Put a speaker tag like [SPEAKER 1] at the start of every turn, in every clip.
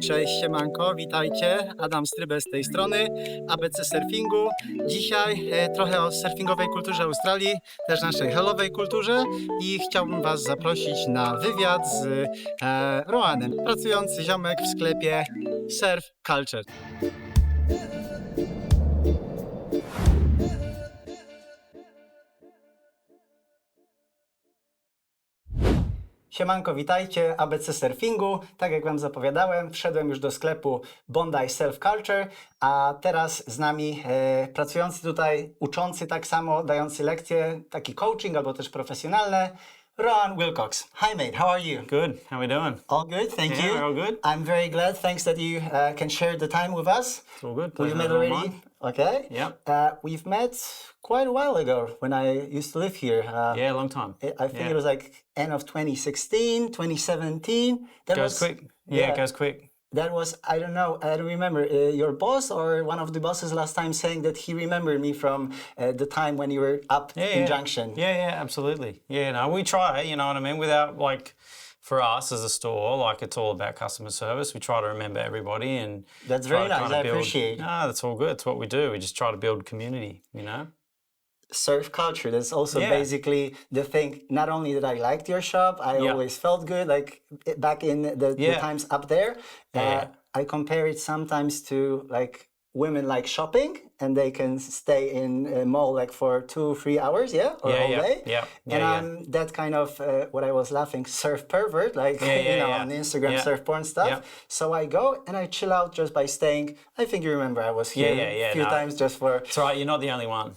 [SPEAKER 1] Cześć, siemanko, witajcie. Adam Strybe z tej strony, ABC Surfingu. Dzisiaj trochę o surfingowej kulturze Australii, też naszej halowej kulturze i chciałbym Was zaprosić na wywiad z Rohanem, pracujący ziomek w sklepie Surf Culture. Siemanko, witajcie, ABC Surfingu. Tak jak Wam zapowiadałem, wszedłem już do sklepu Bondi Self Culture, a teraz z nami pracujący tutaj, uczący tak samo, dający lekcje, taki coaching albo też profesjonalne, Rohan Wilcox. Hi mate, how are you?
[SPEAKER 2] Good. How we doing?
[SPEAKER 1] All good, thank
[SPEAKER 2] Yeah,
[SPEAKER 1] you.
[SPEAKER 2] we're all good.
[SPEAKER 1] I'm very glad, thanks that you can share the time with us.
[SPEAKER 2] It's all good.
[SPEAKER 1] We've
[SPEAKER 2] Pleasure
[SPEAKER 1] met
[SPEAKER 2] all
[SPEAKER 1] already.
[SPEAKER 2] mine.
[SPEAKER 1] Okay.
[SPEAKER 2] Yeah.
[SPEAKER 1] We've met quite a while ago when I used to live here.
[SPEAKER 2] Yeah, long time.
[SPEAKER 1] I think
[SPEAKER 2] Yeah.
[SPEAKER 1] it was like end of 2016, 2017. That
[SPEAKER 2] Goes quick. Yeah, it goes quick.
[SPEAKER 1] That was, I don't know, I don't remember, your boss or one of the bosses last time saying that he remembered me from the time when you were up in Junction.
[SPEAKER 2] Yeah, absolutely. Yeah, no, we try, you know what I mean? Without, like, for us as a store, like, it's all about customer service. We try to remember everybody and...
[SPEAKER 1] That's very nice, I appreciate it.
[SPEAKER 2] No, that's all good. It's what we do. We just try to build community, you know?
[SPEAKER 1] Surf culture, that's also basically the thing. Not only that I liked your shop, I always felt good, like back in the times up there. I compare it sometimes to like women like shopping and they can stay in a mall like for 2-3 hours, or all day. And I'm that kind of what I was laughing, surf pervert, like on Instagram surf porn stuff. So I go and I chill out just by staying. I think you remember I was here a few times just for.
[SPEAKER 2] That's right. You're not the only one.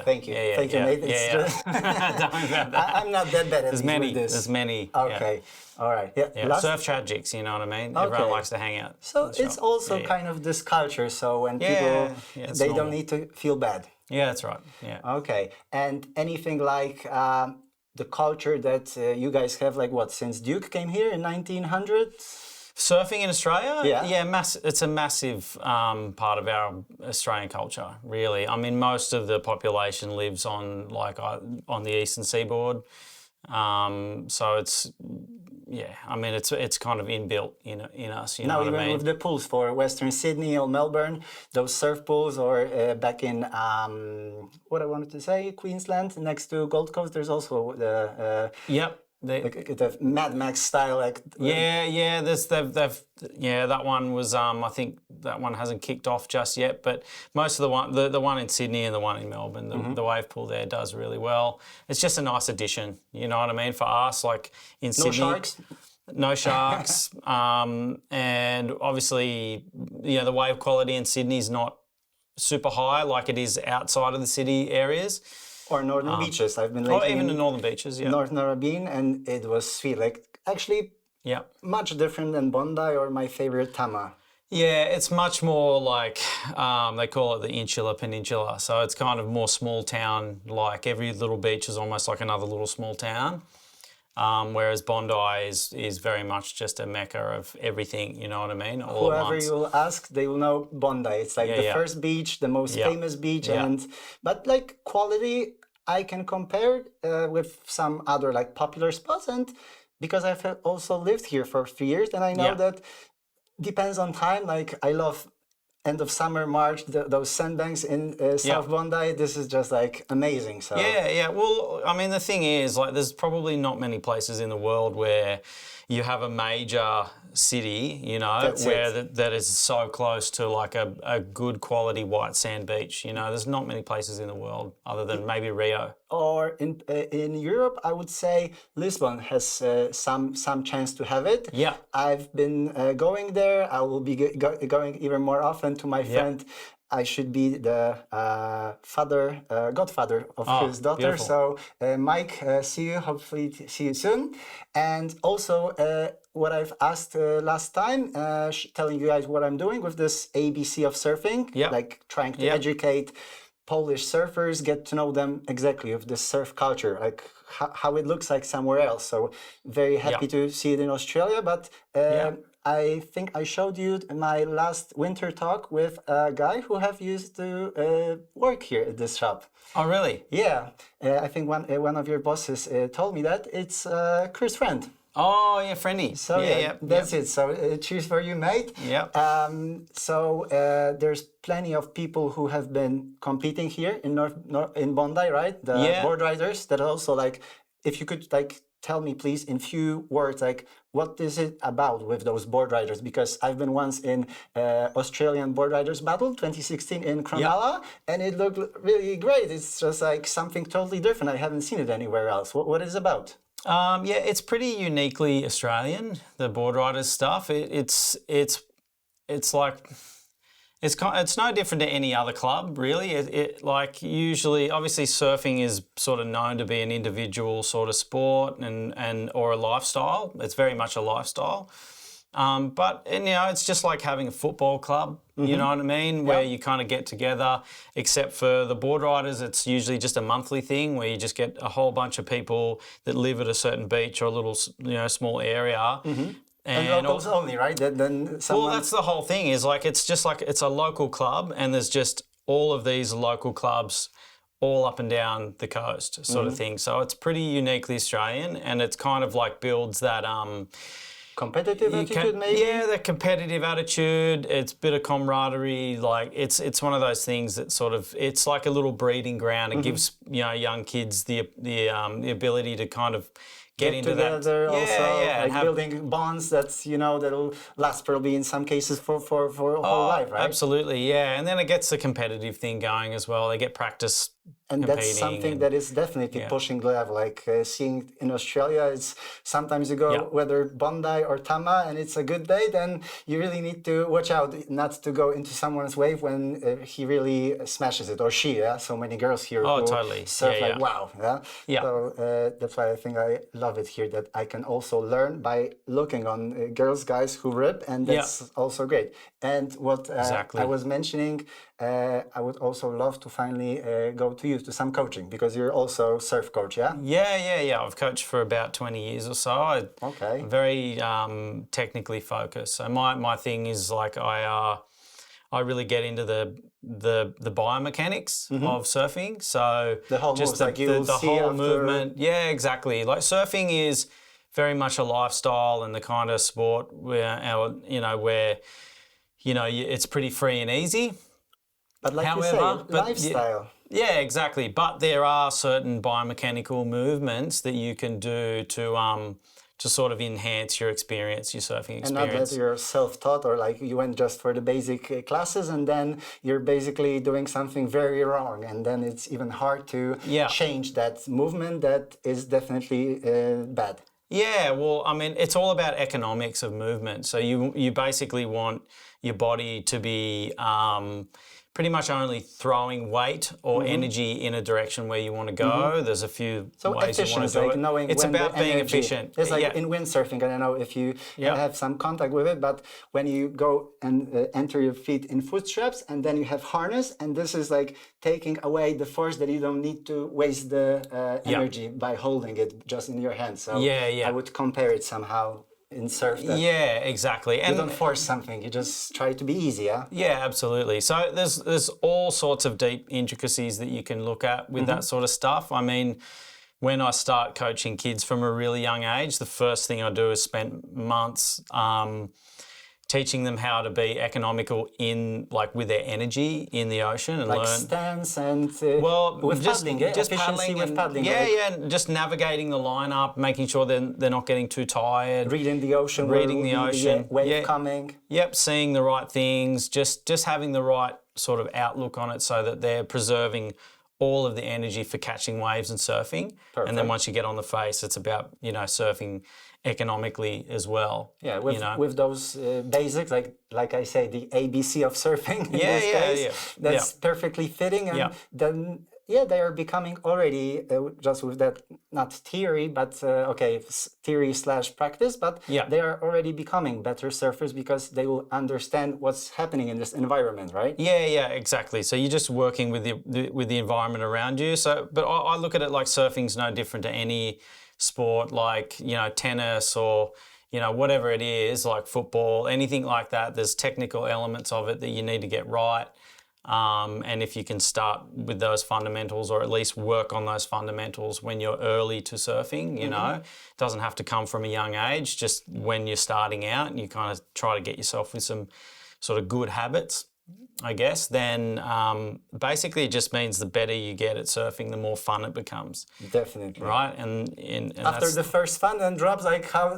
[SPEAKER 1] Thank you, thank you, mate. Just...
[SPEAKER 2] Don't worry about that.
[SPEAKER 1] I'm not that bad at
[SPEAKER 2] There's many.
[SPEAKER 1] this.
[SPEAKER 2] There's many.
[SPEAKER 1] Okay. All right.
[SPEAKER 2] Surf tragics, you know what I mean? Everyone likes to hang out.
[SPEAKER 1] So it's also kind of this culture. So when people, they don't need to feel bad.
[SPEAKER 2] Yeah, that's right. Yeah.
[SPEAKER 1] Okay. And anything like the culture that you guys have, like what, since Duke came here in 1900?
[SPEAKER 2] Surfing in Australia?
[SPEAKER 1] Yeah.
[SPEAKER 2] It's a massive part of our Australian culture, really. I mean, most of the population lives on the eastern seaboard. So it's, I mean, it's kind of inbuilt in us, you know what I mean?
[SPEAKER 1] Now, even with the pools for Western Sydney or Melbourne, those surf pools, or back in, what I wanted to say, Queensland, next to Gold Coast, there's also the... the Mad Max style, like
[SPEAKER 2] that one was I think that one hasn't kicked off just yet, but most of the one in Sydney and the one in Melbourne, the wave pool there does really well. It's just a nice addition, you know what I mean, for us, like in Sydney. No sharks, and obviously, the wave quality in Sydney is not super high like it is outside of the city areas.
[SPEAKER 1] Or northern beaches. I've been lately
[SPEAKER 2] even the northern beaches,
[SPEAKER 1] North Narrabeen, and it was sweet. Like, actually, much different than Bondi or my favorite Tama.
[SPEAKER 2] Yeah, it's much more like, they call it the Insular Peninsula. So it's kind of more small town, like every little beach is almost like another little small town. Whereas Bondi is very much just a mecca of everything, you know what I mean? All
[SPEAKER 1] Whoever you will ask, they will know Bondi. It's like the first beach, the most famous beach, but like quality, I can compare with some other like popular spots, and because I've also lived here for 3 years, and I know that depends on time. Like I love end of summer, March, those sandbanks in South Bondi. This is just like amazing. So
[SPEAKER 2] well, I mean, the thing is, like, there's probably not many places in the world where you have a major city, you know, that is so close to like a good quality white sand beach. You know, there's not many places in the world other than maybe Rio.
[SPEAKER 1] Or in Europe, I would say Lisbon has some chance to have it.
[SPEAKER 2] Yeah,
[SPEAKER 1] I've been going there. I will be going even more often. To my friend, I should be the godfather of his daughter.
[SPEAKER 2] Beautiful.
[SPEAKER 1] So Mike, see you. Hopefully see you soon. And also what I've asked last time, telling you guys what I'm doing with this ABC of surfing, like trying to educate Polish surfers, get to know them exactly of the surf culture, like how it looks like somewhere else. So very happy to see it in Australia, but I think I showed you my last winter talk with a guy who have used to work here at this shop.
[SPEAKER 2] Oh, really?
[SPEAKER 1] Yeah. I think one of your bosses told me that it's Chris' friend.
[SPEAKER 2] Oh, yeah, friendly.
[SPEAKER 1] So that's it. So cheers for you, mate.
[SPEAKER 2] Yeah.
[SPEAKER 1] There's plenty of people who have been competing here in Bondi, right? The board riders that are also like, if you could like tell me please in few words, like what is it about with those board riders? Because I've been once in Australian Board Riders Battle 2016 in Cronulla, and it looked really great. It's just like something totally different. I haven't seen it anywhere else. What is it about?
[SPEAKER 2] It's pretty uniquely Australian, the board riders stuff. It's like it's no different to any other club, really. It like usually, obviously, surfing is sort of known to be an individual sort of sport and or a lifestyle. It's very much a lifestyle. But it's just like having a football club, you know what I mean, where you kind of get together, except for the board riders, it's usually just a monthly thing where you just get a whole bunch of people that live at a certain beach or a little, small area.
[SPEAKER 1] And locals only, right?
[SPEAKER 2] Well, that's the whole thing, is like it's just like it's a local club and there's just all of these local clubs all up and down the coast sort of thing. So it's pretty uniquely Australian, and it's kind of like builds that...
[SPEAKER 1] competitive attitude, maybe?
[SPEAKER 2] Yeah, the competitive attitude. It's a bit of camaraderie. Like it's one of those things that sort of, it's like a little breeding ground. It gives young kids the ability to kind of get into
[SPEAKER 1] together
[SPEAKER 2] that.
[SPEAKER 1] Also, like building bonds that's that'll last probably in some cases for whole life, right?
[SPEAKER 2] Absolutely, yeah. And then it gets the competitive thing going as well. They get practice.
[SPEAKER 1] And that's something that is definitely pushing the level. Like seeing in Australia, it's sometimes you go whether Bondi or Tama, and it's a good day, then you really need to watch out not to go into someone's wave when he really smashes it, or she. Yeah, so many girls here.
[SPEAKER 2] Oh, totally.
[SPEAKER 1] Surf wow. Yeah. So that's why I think I love it here, that I can also learn by looking on guys who rip, and that's also great. And what I was mentioning, I would also love to finally go to you to some coaching, because you're also surf coach, yeah?
[SPEAKER 2] Yeah. I've coached for about 20 years or so.
[SPEAKER 1] Okay.
[SPEAKER 2] Very technically focused. So my thing is like I really get into the biomechanics of surfing. So
[SPEAKER 1] the whole
[SPEAKER 2] just
[SPEAKER 1] the
[SPEAKER 2] whole movement. Yeah, exactly. Like surfing is very much a lifestyle and the kind of sport where it's pretty free and easy.
[SPEAKER 1] But like you say, lifestyle.
[SPEAKER 2] Yeah, exactly. But there are certain biomechanical movements that you can do to sort of enhance your experience, your surfing experience.
[SPEAKER 1] And not that you're self-taught, or like you went just for the basic classes and then you're basically doing something very wrong, and then it's even hard to change that movement that is definitely bad.
[SPEAKER 2] Yeah, well, I mean, it's all about economics of movement. So you basically want your body to be pretty much only throwing weight or energy in a direction where you want to go. There's a few ways you want to do
[SPEAKER 1] like
[SPEAKER 2] it.
[SPEAKER 1] Knowing
[SPEAKER 2] it's
[SPEAKER 1] when
[SPEAKER 2] about being efficient.
[SPEAKER 1] It's like in windsurfing, I don't know if you have some contact with it, but when you go and enter your feet in foot straps, and then you have harness, and this is like taking away the force that you don't need to waste the energy by holding it just in your hands. So I would compare it somehow in surf.
[SPEAKER 2] Yeah, exactly.
[SPEAKER 1] And you don't force something, you just try to be easy, yeah?
[SPEAKER 2] Yeah, absolutely. So there's all sorts of deep intricacies that you can look at with that sort of stuff. I mean, when I start coaching kids from a really young age, the first thing I do is spend months teaching them how to be economical with their energy in the ocean and
[SPEAKER 1] like
[SPEAKER 2] learn
[SPEAKER 1] stance and
[SPEAKER 2] with
[SPEAKER 1] paddling,
[SPEAKER 2] just paddling
[SPEAKER 1] with paddling.
[SPEAKER 2] And just navigating the lineup, making sure they're not getting too tired.
[SPEAKER 1] Reading the ocean, wave coming.
[SPEAKER 2] Yep, seeing the right things, just having the right sort of outlook on it, so that they're preserving all of the energy for catching waves and surfing. Perfect. And then once you get on the face, it's about surfing economically as well.
[SPEAKER 1] Yeah, with those basics, like I say, the ABC of surfing in this case, that's perfectly fitting. And then they are becoming already just with that, not theory, but theory / practice, but they are already becoming better surfers because they will understand what's happening in this environment, right?
[SPEAKER 2] Yeah, exactly. So you're just working with the environment around you. So, but I look at it like surfing's no different to any sport, like tennis or whatever it is, like football, anything like that. There's technical elements of it that you need to get right. And if you can start with those fundamentals, or at least work on those fundamentals when you're early to surfing, you know, it doesn't have to come from a young age, just when you're starting out and you kind of try to get yourself with some sort of good habits, I guess, then basically it just means the better you get at surfing, the more fun it becomes.
[SPEAKER 1] Definitely.
[SPEAKER 2] Right? And
[SPEAKER 1] after the first fun and drops, like how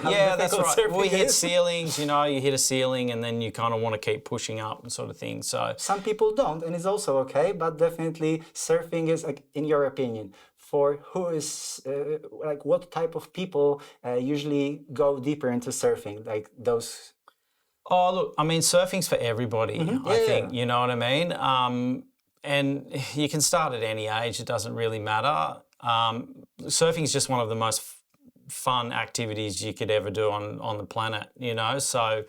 [SPEAKER 2] yeah, that's right.
[SPEAKER 1] surfing
[SPEAKER 2] Well, you hit
[SPEAKER 1] is.
[SPEAKER 2] ceilings, you know, you hit a ceiling and then you kind of want to keep pushing up and sort of thing. So
[SPEAKER 1] some people don't, and it's also okay, but definitely surfing is, like, in your opinion, for who is, like, what type of people usually go deeper into surfing, like those...
[SPEAKER 2] Oh, look, I mean, surfing's for everybody, I think, you know what I mean? And you can start at any age, it doesn't really matter. Surfing's just one of the most fun activities you could ever do on the planet, you know? So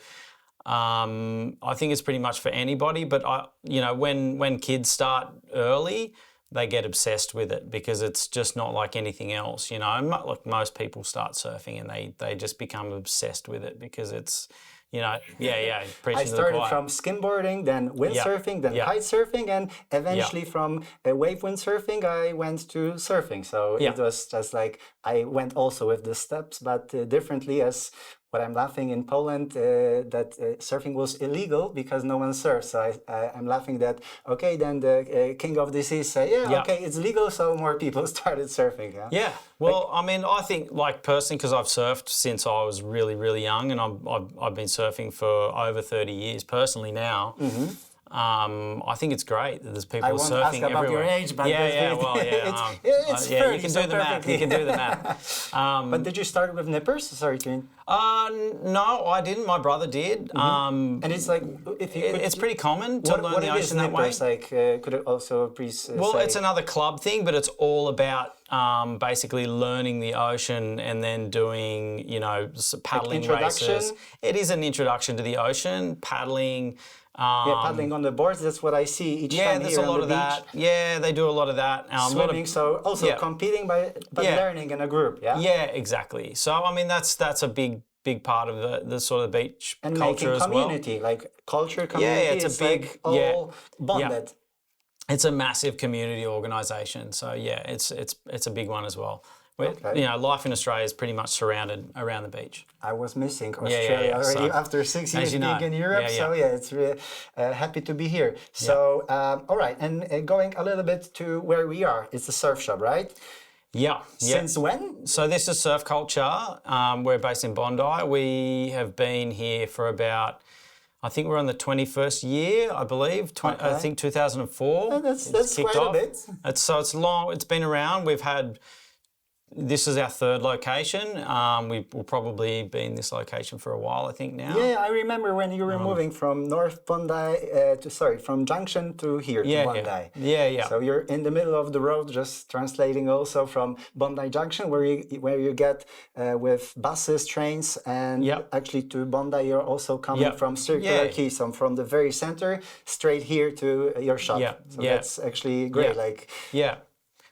[SPEAKER 2] I think it's pretty much for anybody, but, you know, when kids start early, they get obsessed with it because it's just not like anything else, you know? Like most people start surfing and they just become obsessed with it because it's... You know,
[SPEAKER 1] I started from skimboarding, then windsurfing, then kite surfing, and eventually from wave windsurfing, I went to surfing. So it was just like, I went also with the steps, but differently, as what I'm laughing in Poland, that surfing was illegal because no one surfs. So I'm laughing that, okay, then the king of the sea say, okay, it's legal, so more people started surfing.
[SPEAKER 2] Yeah, well, I mean, I think, like, personally, because I've surfed since I was really, really young, and I've been surfing for over 30 years personally now. I think it's great that there's people surfing everywhere.
[SPEAKER 1] I won't ask about your age, but
[SPEAKER 2] it's you can do the math. You can do the math.
[SPEAKER 1] But did you start with nippers? Sorry, Clint.
[SPEAKER 2] No, I didn't. My brother did.
[SPEAKER 1] And it's like, if you
[SPEAKER 2] it's pretty common to learn the ocean that way.
[SPEAKER 1] Like, could it also please
[SPEAKER 2] Well, it's another club thing, but it's all about basically learning the ocean and then doing, you know, paddling races. It is an introduction to the ocean, paddling.
[SPEAKER 1] Paddling on the boards, that's what I see each time
[SPEAKER 2] there's
[SPEAKER 1] here
[SPEAKER 2] a lot
[SPEAKER 1] on the
[SPEAKER 2] of
[SPEAKER 1] beach.
[SPEAKER 2] that. Yeah, they do a lot of that.
[SPEAKER 1] Swimming, so also competing, but learning in a group,
[SPEAKER 2] Yeah, exactly. So, I mean, that's a big part of the sort of beach
[SPEAKER 1] and
[SPEAKER 2] culture as well.
[SPEAKER 1] And making community, like culture community,
[SPEAKER 2] it's a big,
[SPEAKER 1] like all bonded.
[SPEAKER 2] It's a massive community organisation, so it's a big one as well. You know, life in Australia is pretty much surrounded around the beach.
[SPEAKER 1] I was missing Australia already after 6 years being in Europe, so it's really happy to be here. So, all right, and going a little bit to where we are, it's a surf shop, right?
[SPEAKER 2] Yeah.
[SPEAKER 1] Since when?
[SPEAKER 2] So this is Surf Culture. We're based in Bondi. We have been here for about... I think we're on the 21st year, I believe. I think 2004.
[SPEAKER 1] That's quite a bit.
[SPEAKER 2] It's long. It's been around. We've had... This is our third location. We've probably been in this location for a while, I think, now.
[SPEAKER 1] Yeah, I remember when you were moving from North Bondi from Junction to here to Bondi.
[SPEAKER 2] Yeah.
[SPEAKER 1] So you're in the middle of the road, just translating also from Bondi Junction, where you get with buses, trains, and actually to Bondi, you're also coming from Circular Quay, so from the very center, straight here to your shop. So that's actually great.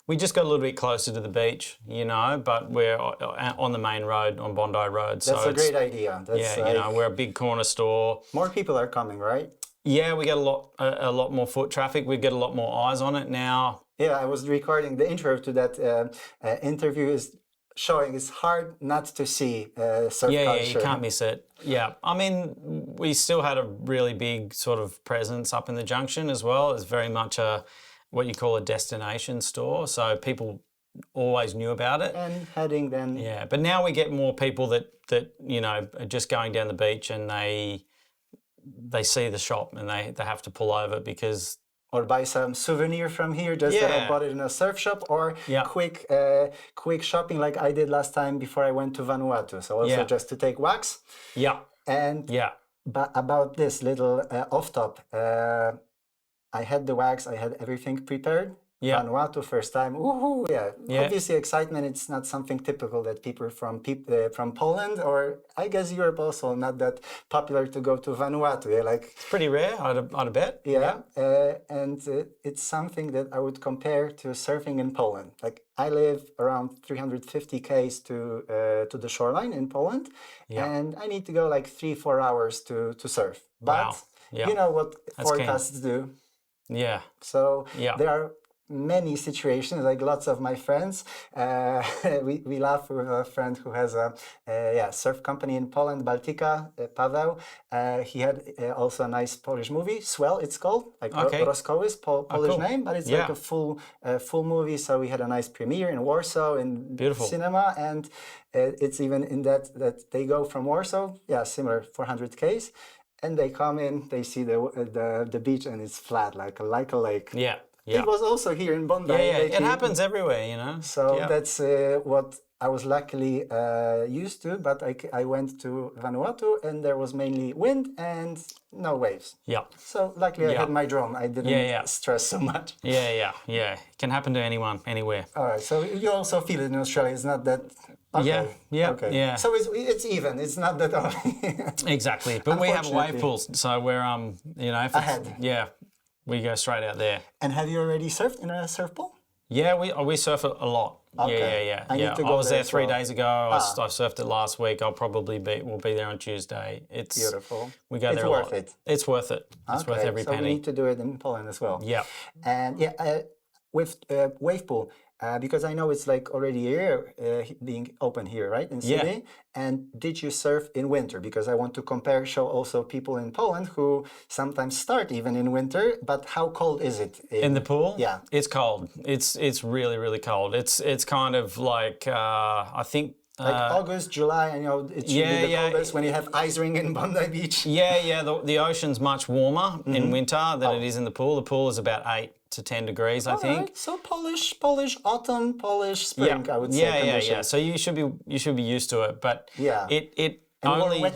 [SPEAKER 2] We just got a little bit closer to the beach, you know, but we're on the main road, on Bondi Rd.
[SPEAKER 1] That's a great idea.
[SPEAKER 2] You know, we're a big corner store.
[SPEAKER 1] More people are coming, right?
[SPEAKER 2] Yeah, we get a lot more foot traffic. We get a lot more eyes on it now.
[SPEAKER 1] Yeah, I was recording the intro to that interview is showing it's hard not to see surf culture.
[SPEAKER 2] Yeah, you can't miss it. Yeah, I mean, we still had a really big sort of presence up in the Junction as well. It's very much what you call a destination store, so people always knew about it.
[SPEAKER 1] And heading then...
[SPEAKER 2] Yeah, but now we get more people that you know, are just going down the beach and they see the shop and they have to pull over because...
[SPEAKER 1] Or buy some souvenir from here, just that I bought it in a surf shop, or quick shopping like I did last time before I went to Vanuatu. So also just to take wax.
[SPEAKER 2] Yeah.
[SPEAKER 1] And but about this little off-top... I had the wax, I had everything prepared. Vanuatu, first time. Woohoo! Obviously, excitement. It's not something typical that people from Poland or I guess Europe also not that popular to go to Vanuatu.
[SPEAKER 2] It's pretty rare. I'd bet.
[SPEAKER 1] And it's something that I would compare to surfing in Poland. Like I live around 350 km to the shoreline in Poland, and I need to go like 3-4 hours to surf. But you know what forecasts do.
[SPEAKER 2] Yeah.
[SPEAKER 1] So there are many situations, like lots of my friends. We laugh with a friend who has a surf company in Poland, Baltica, Paweł. He had also a nice Polish movie, Swell it's called, like Roscoe, Polish name, but it's like a full movie. So we had a nice premiere in Warsaw in cinema, and it's even in that they go from Warsaw, similar 400 Ks, and they come in, they see the beach, and it's flat like a lake.
[SPEAKER 2] Yeah.
[SPEAKER 1] It was also here in Bondi.
[SPEAKER 2] It happens everywhere, you know.
[SPEAKER 1] So that's what I was luckily used to. But I went to Vanuatu, and there was mainly wind and no waves. Yeah. So luckily I had my drone. I didn't stress so much.
[SPEAKER 2] Yeah. It can happen to anyone, anywhere.
[SPEAKER 1] All right. So you also feel it in Australia. It's not that. Okay. Yeah. So it's even. It's not that only.
[SPEAKER 2] Exactly. But we have wave pools, so we're if
[SPEAKER 1] ahead.
[SPEAKER 2] Yeah. We go straight out there.
[SPEAKER 1] And have you already surfed in a surf pool?
[SPEAKER 2] Yeah, we surf it a lot.
[SPEAKER 1] Okay.
[SPEAKER 2] Yeah.
[SPEAKER 1] I need to go
[SPEAKER 2] I was there 3
[SPEAKER 1] well.
[SPEAKER 2] days ago. I surfed it last week. We'll be there on Tuesday. It's
[SPEAKER 1] beautiful.
[SPEAKER 2] We go there a lot. It's worth it. It's worth every penny.
[SPEAKER 1] So we need to do it in Poland as well.
[SPEAKER 2] Yeah.
[SPEAKER 1] And with wave pool, because I know it's like already here, being open here, right, in Sydney. Yeah. And did you surf in winter? Because I want to show also people in Poland who sometimes start even in winter. But how cold is it?
[SPEAKER 2] In the pool?
[SPEAKER 1] Yeah.
[SPEAKER 2] It's cold. It's really, really cold. It's kind of like, I think,
[SPEAKER 1] like August, July, and it should be the coldest when you have ice ring in Bondi Beach.
[SPEAKER 2] Yeah. The ocean's much warmer in winter than it is in the pool. The pool is about 8 to 10 degrees, I think.
[SPEAKER 1] Right. So Polish autumn, Polish spring, I would say.
[SPEAKER 2] Yeah. So you should be used to it, but it
[SPEAKER 1] and
[SPEAKER 2] only.
[SPEAKER 1] What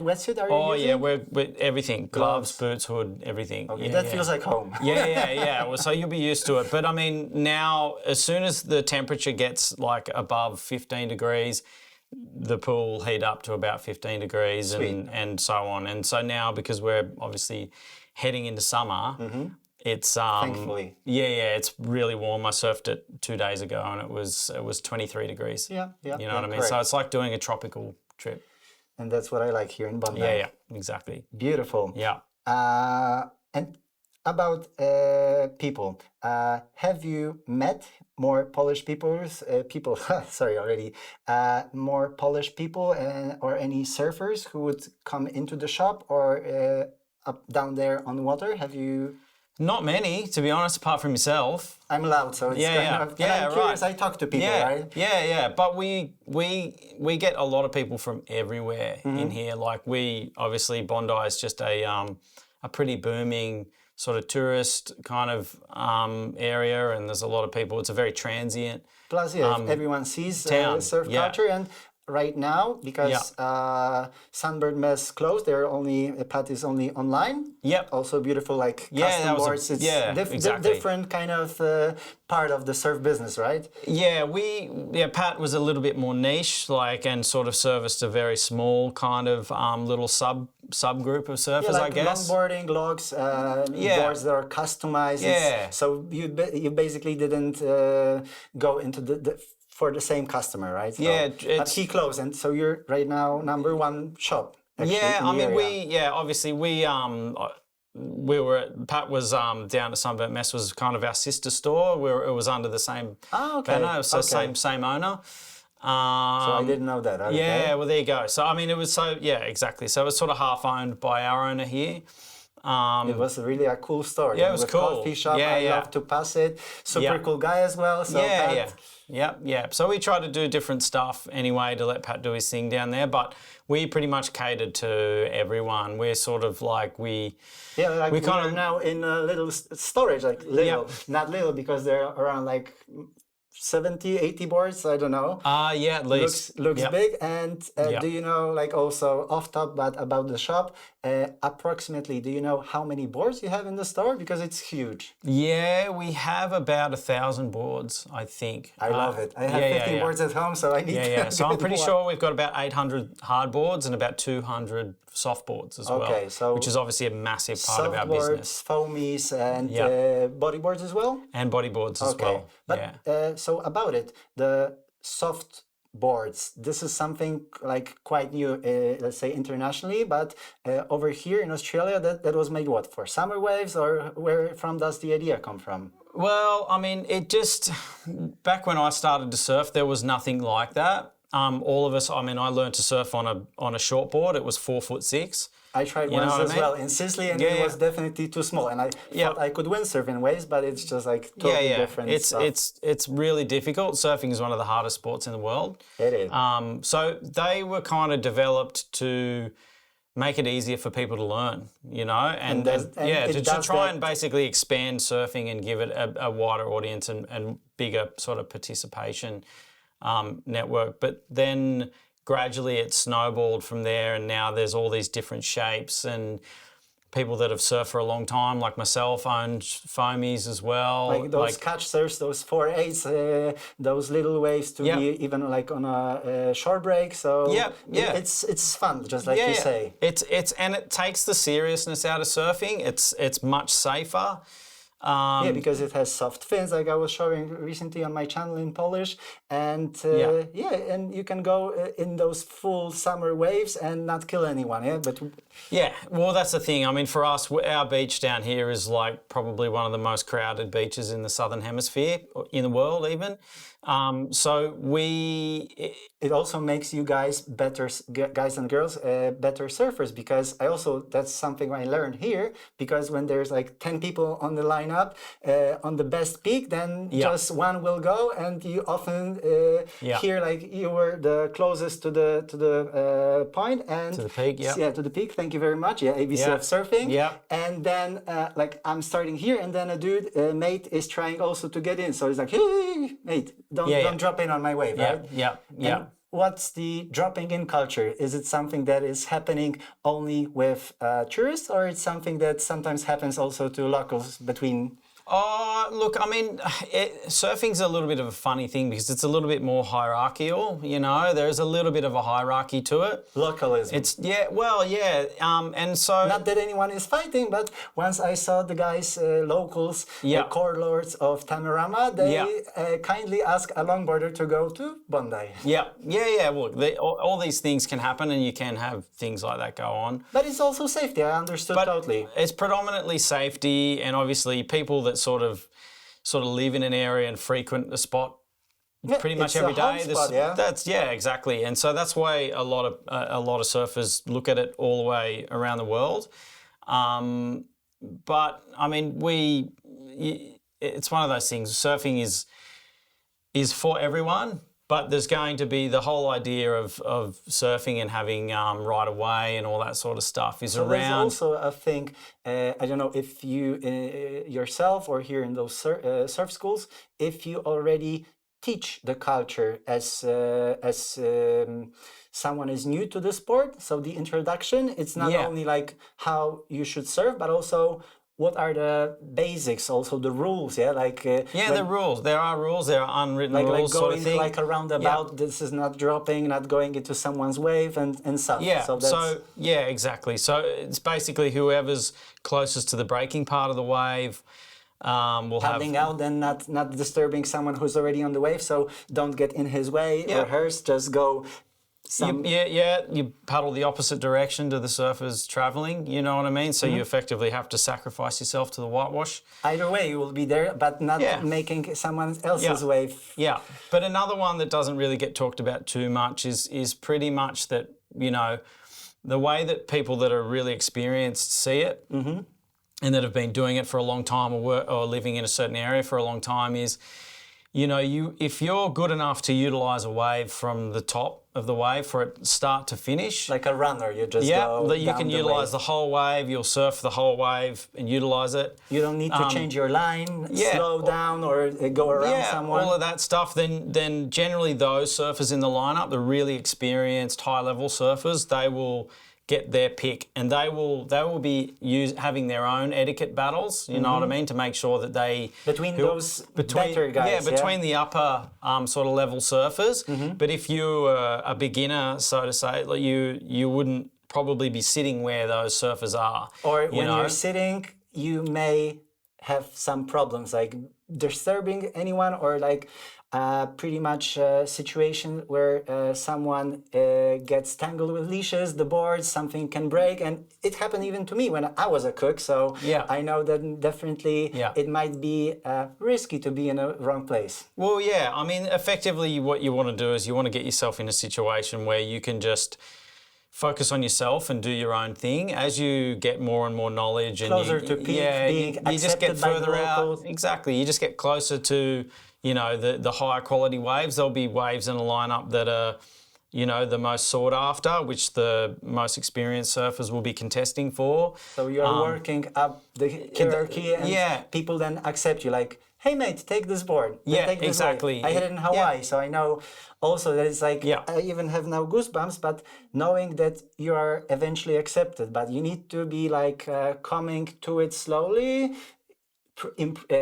[SPEAKER 1] wetsuit are you using?
[SPEAKER 2] We're everything: gloves, boots, hood, everything.
[SPEAKER 1] Okay, that feels like home.
[SPEAKER 2] Yeah. Well, so you'll be used to it, but I mean, now as soon as the temperature gets like above 15 degrees. The pool will heat up to about 15 degrees and so on. And so now, because we're obviously heading into summer, it's
[SPEAKER 1] thankfully.
[SPEAKER 2] Yeah, it's really warm. I surfed it 2 days ago and it was 23 degrees.
[SPEAKER 1] Yeah.
[SPEAKER 2] You know what I mean?
[SPEAKER 1] Correct.
[SPEAKER 2] So it's like doing a tropical trip.
[SPEAKER 1] And that's what I like here in Bondi.
[SPEAKER 2] Yeah, exactly.
[SPEAKER 1] Beautiful.
[SPEAKER 2] Yeah.
[SPEAKER 1] And about people, have you met more Polish more Polish people or any surfers who would come into the shop or up down there on the water? Have you?
[SPEAKER 2] Not many, to be honest, apart from yourself.
[SPEAKER 1] I'm loud, so it's kind of. I'm curious.
[SPEAKER 2] Right.
[SPEAKER 1] I talk to people, right?
[SPEAKER 2] Yeah. But we get a lot of people from everywhere in here. Like obviously Bondi is just a pretty booming sort of tourist kind of area, and there's a lot of people. It's a very transient.
[SPEAKER 1] Plus, everyone sees surf culture, and right now because Sunbird Mess closed, Pat is only online.
[SPEAKER 2] Yep.
[SPEAKER 1] Also beautiful, like custom boards. It's
[SPEAKER 2] exactly.
[SPEAKER 1] different kind of part of the surf business, right?
[SPEAKER 2] Yeah, Pat was a little bit more niche, and sort of serviced a very small kind of little subgroup of surfers, I guess.
[SPEAKER 1] Longboarding, logs, boards that are customized.
[SPEAKER 2] Yeah.
[SPEAKER 1] So you basically didn't go into for the same customer, right? So, but he closed, and so you're right now number one shop. Actually,
[SPEAKER 2] obviously we were Pat was down at Sunburnt Mess was kind of our sister store where it was under the same banner, so same owner.
[SPEAKER 1] So I didn't know that. Okay.
[SPEAKER 2] Yeah, well there you go. So I mean it was exactly. So it was sort of half owned by our owner here.
[SPEAKER 1] It was really a cool store.
[SPEAKER 2] Yeah, it was cool.
[SPEAKER 1] Coffee shop, I love to pass it. Super cool guy as well. So
[SPEAKER 2] Yeah. So we try to do different stuff anyway to let Pat do his thing down there, but we pretty much catered to everyone. We're sort of like we kind of
[SPEAKER 1] now in a little storage, like little, not little because they're around like 70, 80 boards, I don't know.
[SPEAKER 2] At least.
[SPEAKER 1] Looks big. And do you know, like also off top, but about the shop, approximately, do you know how many boards you have in the store? Because it's huge.
[SPEAKER 2] Yeah, we have about 1,000 boards, I think.
[SPEAKER 1] I love it. I have 50 boards at home, so I need to
[SPEAKER 2] So I'm pretty sure we've got about 800 hard boards and about 200 soft boards as well. So which is obviously a massive part of our business.
[SPEAKER 1] Foamies, and bodyboards as well?
[SPEAKER 2] And bodyboards as well.
[SPEAKER 1] But so about it, the soft boards. This is something like quite new, let's say internationally, but over here in Australia, that was made what, for summer waves, or where from does the idea come from?
[SPEAKER 2] Well, I mean, back when I started to surf, there was nothing like that. All of us, I mean, I learned to surf on a shortboard. It was 4'6".
[SPEAKER 1] I tried once as well in Sicily, and it was definitely too small. And I thought I could windsurf in waves, but it's just like totally different.
[SPEAKER 2] It's really difficult. Surfing is one of the hardest sports in the world.
[SPEAKER 1] It is.
[SPEAKER 2] So they were kind of developed to make it easier for people to learn, you know, and to try and basically expand surfing and give it a wider audience and bigger sort of participation network. But then gradually it snowballed from there, and now there's all these different shapes, and people that have surfed for a long time, like myself, own foamies as well.
[SPEAKER 1] Like those catch surfs, those 4/8, those little waves to be even like on a shore break. So it's fun, just like you say.
[SPEAKER 2] And it takes the seriousness out of surfing. It's much safer.
[SPEAKER 1] Because it has soft fins, like I was showing recently on my channel in Polish, and and you can go in those full summer waves and not kill anyone.
[SPEAKER 2] Well, that's the thing. I mean, for us, our beach down here is like probably one of the most crowded beaches in the Southern Hemisphere, in the world even.
[SPEAKER 1] It also makes you guys guys and girls, better surfers, because that's something I learned here, because when there's like 10 people on the lineup, on the best peak, then just one will go, and you often hear like you were the closest to the point, and
[SPEAKER 2] to the peak,
[SPEAKER 1] to the peak. Thank you very much. ABC of surfing. And then like I'm starting here, and then a dude, mate, is trying also to get in, so he's like, hey, mate, don't drop in on my wave, right? And what's the dropping in culture? Is it something that is happening only with tourists, or it's something that sometimes happens also to locals between?
[SPEAKER 2] Look, I mean, surfing's a little bit of a funny thing because it's a little bit more hierarchical, you know. There's a little bit of a hierarchy to it.
[SPEAKER 1] Localism.
[SPEAKER 2] And so...
[SPEAKER 1] Not that anyone is fighting, but once I saw the guys, locals, the core lords of Tamarama, they kindly ask a longboarder to go to Bondi.
[SPEAKER 2] Look, all these things can happen, and you can have things like that go on.
[SPEAKER 1] But it's also safety, I understood totally.
[SPEAKER 2] It's predominantly safety, and obviously people that sort of live in an area and frequent the spot pretty much every day. That's exactly, and so that's why a lot of surfers look at it all the way around the world. But I mean, it's one of those things. Surfing is for everyone. But there's going to be the whole idea of surfing and having right of way and all that sort of stuff is around.
[SPEAKER 1] There's also a thing, I don't know if you yourself or here in those surf schools, if you already teach the culture as someone is new to the sport. So the introduction, it's not only like how you should surf, but also what are the basics, also the rules, the
[SPEAKER 2] rules. There are rules, there are unwritten rules,
[SPEAKER 1] like going
[SPEAKER 2] sort of thing.
[SPEAKER 1] Like a roundabout, this is not dropping, not going into someone's wave and stuff.
[SPEAKER 2] Exactly. So it's basically whoever's closest to the breaking part of the wave will
[SPEAKER 1] paddling out and not disturbing someone who's already on the wave, so don't get in his way or hers, just go.
[SPEAKER 2] You paddle the opposite direction to the surfers traveling, you know what I mean? So you effectively have to sacrifice yourself to the whitewash.
[SPEAKER 1] Either way, you will be there, but not making someone else's wave.
[SPEAKER 2] Yeah, but another one that doesn't really get talked about too much is pretty much that, you know, the way that people that are really experienced see it and that have been doing it for a long time or living in a certain area for a long time is, you know, if you're good enough to utilise a wave from the top of the wave for it start to finish.
[SPEAKER 1] Like a runner, you just go
[SPEAKER 2] that you can utilise the whole wave, you'll surf the whole wave and utilise it.
[SPEAKER 1] You don't need to change your line, slow down or go around someone.
[SPEAKER 2] All of that stuff, then generally those surfers in the lineup, the really experienced high-level surfers, they will get their pick, and they will be having their own etiquette battles. You know what I mean, to make sure that they
[SPEAKER 1] between better guys,
[SPEAKER 2] between the upper sort of level surfers. But if you're a beginner, so to say, like you wouldn't probably be sitting where those surfers are.
[SPEAKER 1] Or when you're sitting, you may have some problems like disturbing anyone, or like pretty much a situation where someone gets tangled with leashes, the boards, something can break, and it happened even to me when I was a cook. So I know that definitely it might be risky to be in a wrong place.
[SPEAKER 2] Well, yeah, I mean, effectively what you want to do is you want to get yourself in a situation where you can just focus on yourself and do your own thing. As you get more and more knowledge and
[SPEAKER 1] closer to peak, being
[SPEAKER 2] you just get further out.
[SPEAKER 1] Exactly,
[SPEAKER 2] you just get closer to the higher quality waves. There'll be waves in a lineup that are the most sought after, which the most experienced surfers will be contesting for.
[SPEAKER 1] So you're working up the hierarchy, and people then accept you, like, hey mate, take this board. Take this
[SPEAKER 2] exactly.
[SPEAKER 1] Wave. I had it in Hawaii, so I know also that it's like, I even have now goosebumps, but knowing that you are eventually accepted, but you need to be like coming to it slowly,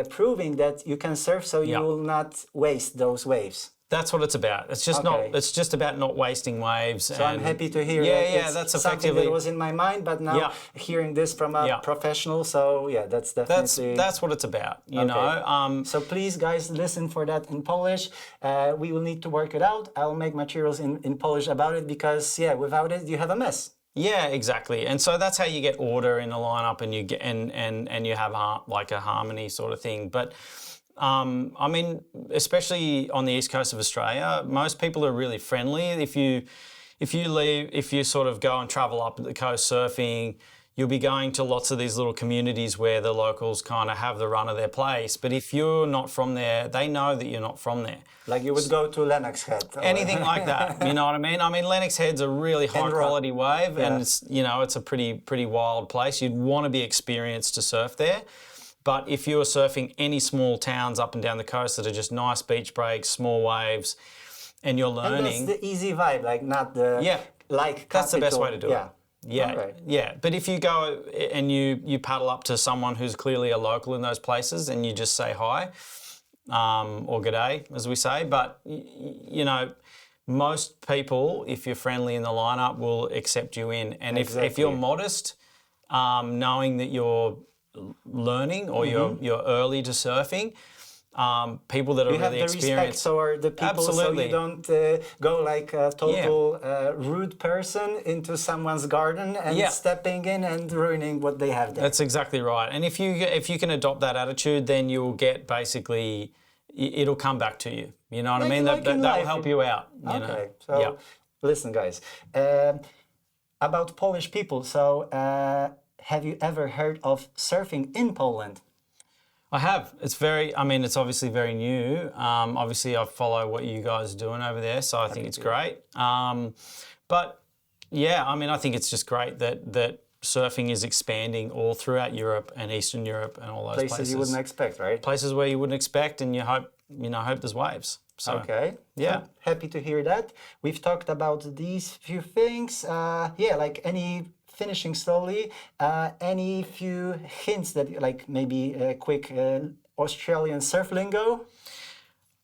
[SPEAKER 1] proving that you can surf, so you will not waste those waves.
[SPEAKER 2] That's what it's about. It's just It's just about not wasting waves.
[SPEAKER 1] So I'm happy to hear.
[SPEAKER 2] That's
[SPEAKER 1] something
[SPEAKER 2] effectively
[SPEAKER 1] that was in my mind, but now hearing this from a professional, so that's definitely
[SPEAKER 2] that's what it's about. You know.
[SPEAKER 1] So please, guys, listen for that in Polish. We will need to work it out. I'll make materials in Polish about it because without it you have a mess.
[SPEAKER 2] Yeah, exactly. And so that's how you get order in the lineup, and you get and you have like a harmony sort of thing. But I mean, especially on the east coast of Australia, most people are really friendly. If you sort of go and travel up the coast surfing, you'll be going to lots of these little communities where the locals kind of have the run of their place. But if you're not from there, they know that you're not from there.
[SPEAKER 1] Like you would go to Lennox Head.
[SPEAKER 2] Anything like that, you know what I mean? I mean, Lennox Head's a really high quality wave, and it's a pretty wild place. You'd want to be experienced to surf there. But if you're surfing any small towns up and down the coast that are just nice beach breaks, small waves, and you're learning...
[SPEAKER 1] And that's the easy vibe, like not the... like
[SPEAKER 2] that's the best way to do it.
[SPEAKER 1] Yeah.
[SPEAKER 2] Yeah. But if you go and you paddle up to someone who's clearly a local in those places and you just say hi, or g'day, as we say, but, most people, if you're friendly in the lineup, will accept you in. And if you're modest, knowing that you're learning or you're early to surfing, people that are really experienced. You have the respect
[SPEAKER 1] for the people, so you don't go like a total rude person into someone's garden and stepping in and ruining what they have there.
[SPEAKER 2] That's exactly right. And if you can adopt that attitude, then you'll get basically, it'll come back to you. You know what I mean? That will help you out. You know?
[SPEAKER 1] So listen, guys, about Polish people. So have you ever heard of surfing in Poland?
[SPEAKER 2] I have. It's obviously very new. Obviously, I follow what you guys are doing over there, so I think it's great. But yeah, I mean, I think it's just great that surfing is expanding all throughout Europe and Eastern Europe and all those places.
[SPEAKER 1] You wouldn't expect, right?
[SPEAKER 2] Places where you wouldn't expect, and you hope there's waves. So,
[SPEAKER 1] okay.
[SPEAKER 2] Yeah.
[SPEAKER 1] I'm happy to hear that. We've talked about these few things. Like finishing slowly, any few hints that, like maybe a quick Australian surf lingo?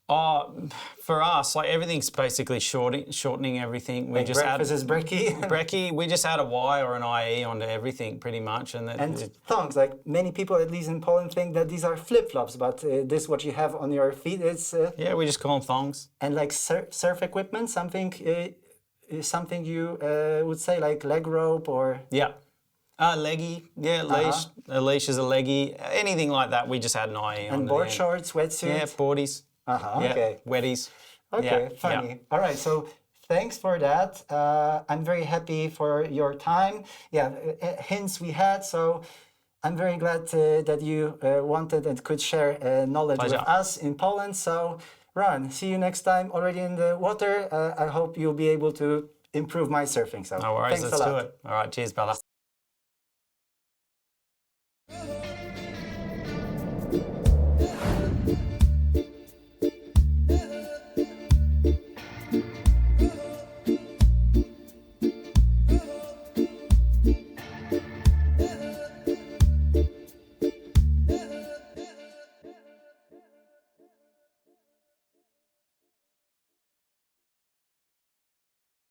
[SPEAKER 2] For us, like everything's basically shortening everything. We just
[SPEAKER 1] breakfast is brekkie.
[SPEAKER 2] Brekkie. We just add a Y or an IE onto everything, pretty much, and
[SPEAKER 1] thongs. Like many people, at least in Poland, think that these are flip flops, but this what you have on your feet. It's
[SPEAKER 2] we just call them thongs.
[SPEAKER 1] And like surf equipment, something you would say, like leg rope or
[SPEAKER 2] leggy, leash. A leash is a leggy. Anything like that, we just add an IE on.
[SPEAKER 1] And board shorts, wetsuits.
[SPEAKER 2] Yeah, boardies.
[SPEAKER 1] Okay.
[SPEAKER 2] Wetties.
[SPEAKER 1] Okay, funny. Yeah. All right, so thanks for that. I'm very happy for your time. Hints we had, so I'm very glad that you wanted and could share knowledge with us in Poland. So, Ron, see you next time already in the water. I hope you'll be able to improve my surfing. So,
[SPEAKER 2] no worries,
[SPEAKER 1] thanks
[SPEAKER 2] let's
[SPEAKER 1] a lot.
[SPEAKER 2] do it. All right, cheers, brother.